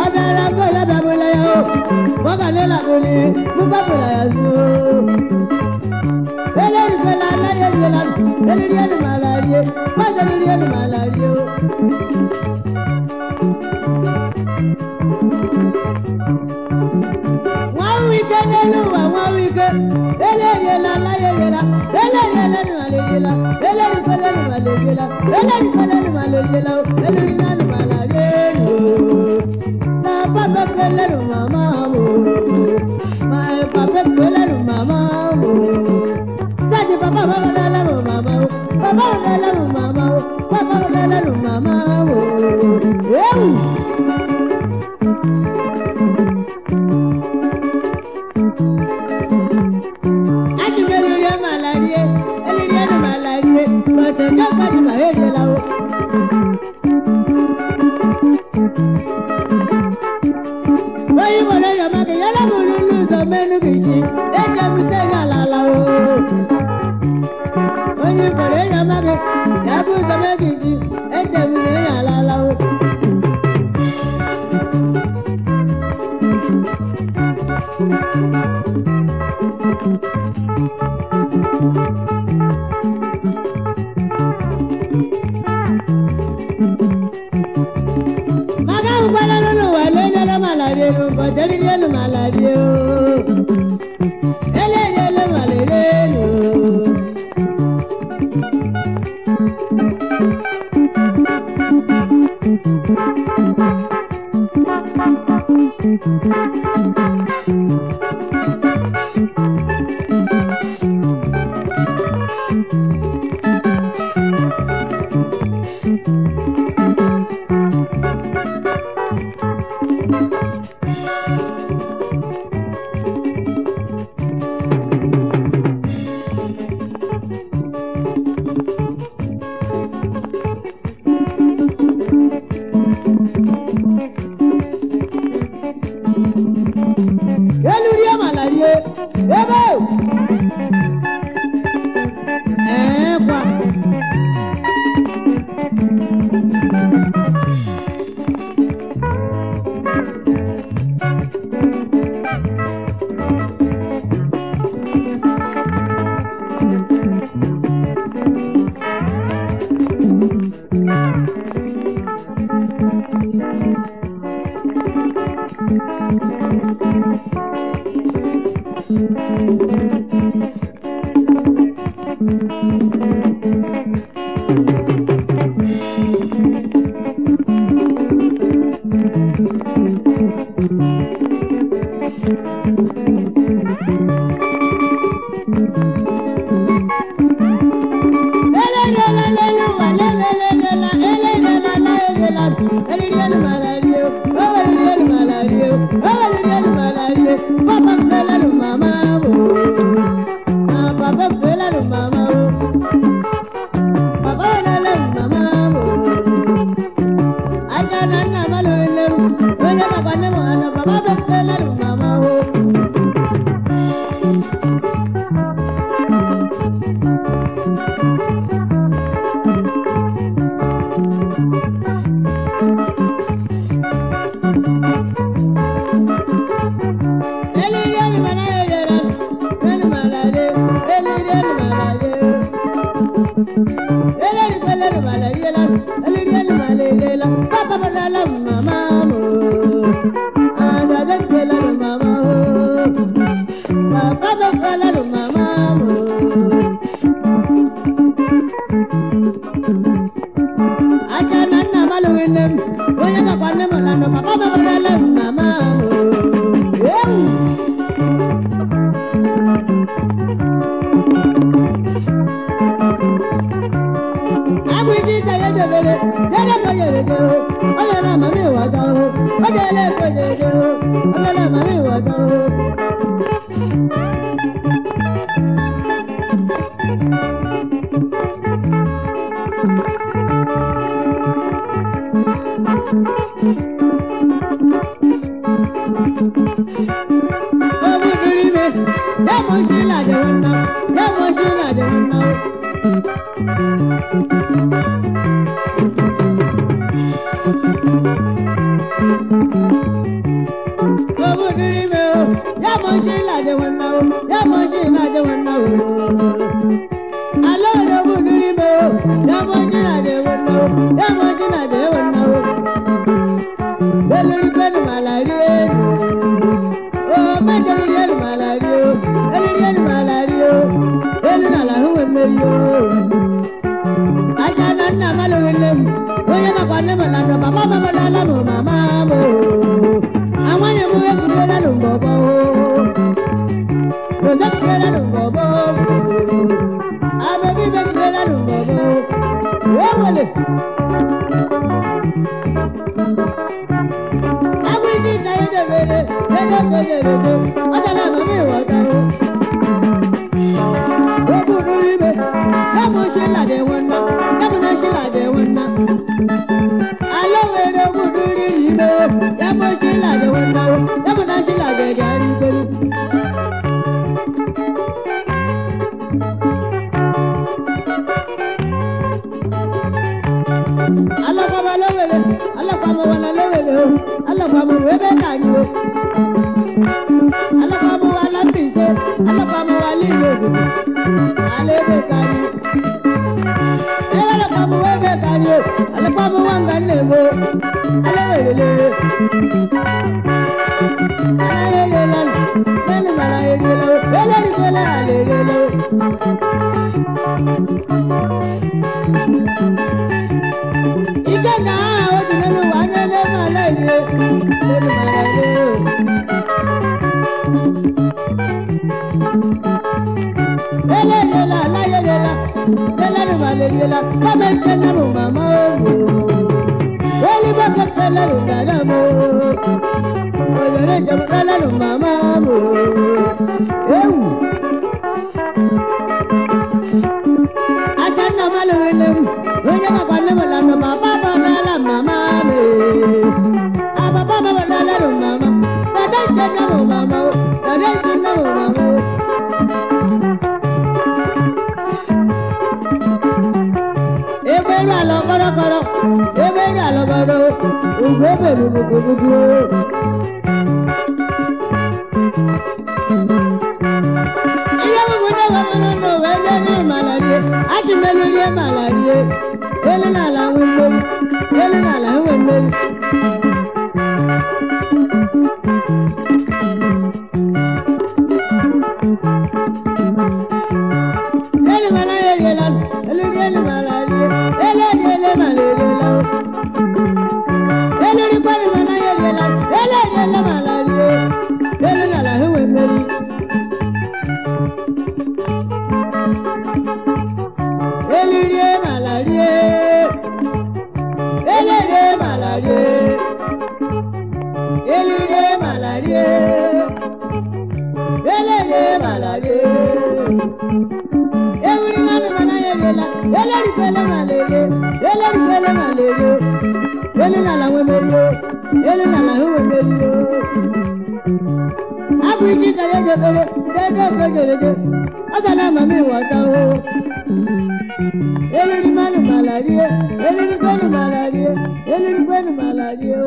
Adara ko la babula yo. Wakale la boli, mubabula yazo. Eleri fela la yela, eleri yelu malarie, mazeli yelu malario. One weekend elu, one weekend. Eleri yela la yela, eleri yelu malaria, eleri fela lu malaria, eleri fela lu malaria, eleri yelu malaria. Na papa fela lu mama mo, my papa fela lu mama mo. Saji papa papa la lu mama, papa la lu mama, papa la lu mama mo. Aji meluria malaria, eleri malaria, but nobody ma hejela o. Oyi wole yamake yala mululu zo menu kichi, eja mutega la la o. Oyi wole yamake yabu zo menu kichi, eja mutega la la o. Maga ubala no wale na malaria no bodeli no malaria o. Ele malaria no. Eluria malaria, ebe. Kwa. monshi la de wonna o ya monshi la de wonna o alo do buduri mo ya monshi la de wonna o ya monshi la de wonna o beluri pen malari o me deluri malari o deluri malari o beluna la hu emeri o ajana na malo welem o ya ka kwanne malando mama mama la mo mama mo awanya mo e kudela no bobo o za kudela no bobo abebi be kudela no bobo we wele awini ta ye bere bere bere bere ajana mami wa ta o buduri be ya mo shila de wonna ya mo shila de wonna alo we do buduri be ya mo shila de wonna ya mo shila de gari bere Allah pa ma lowele Allah pa ma wala lowele Allah pa ma webe kani o Allah pa ma wala pise Allah pa ma wali yobu ale be kani Allah pa ma webe kani o Allah pa ma wanga nebo Allah wele ale lan men mala yelo ele ni bela ale yelo Ikena o dinero wanyele malaye ele malaye ele lela la lela lela ni malaye la kama tena no mama o ele baka tena no dada mo o yele jamala no mama mo ajana malawele oya ka kwanne malando mama baba la mama me aba baba la la mama dada tena no mama dada tena no mama ebera lo koro koro ebera lo koro ubebe bubu iya bubu na mama no wele ni malaria achi melurie malaria ele na la wembe ele na la wembe ele malaria la ele malaria ele malaria ele ri kwa malaria la ele malaria ele na la wembe Elirie malarie, elirie malarie, elirie malarie, elirie malarie. Euri manu malarie la, eleri pele malarie, eleri pele malarie. Eli na la wemerio, eli na la wemerio. Abuji ta ye jebele, dede kejeleje, ajala mami wata o. Ele ni manu malaria, ele ni manu malaria, ele ni manu malaria.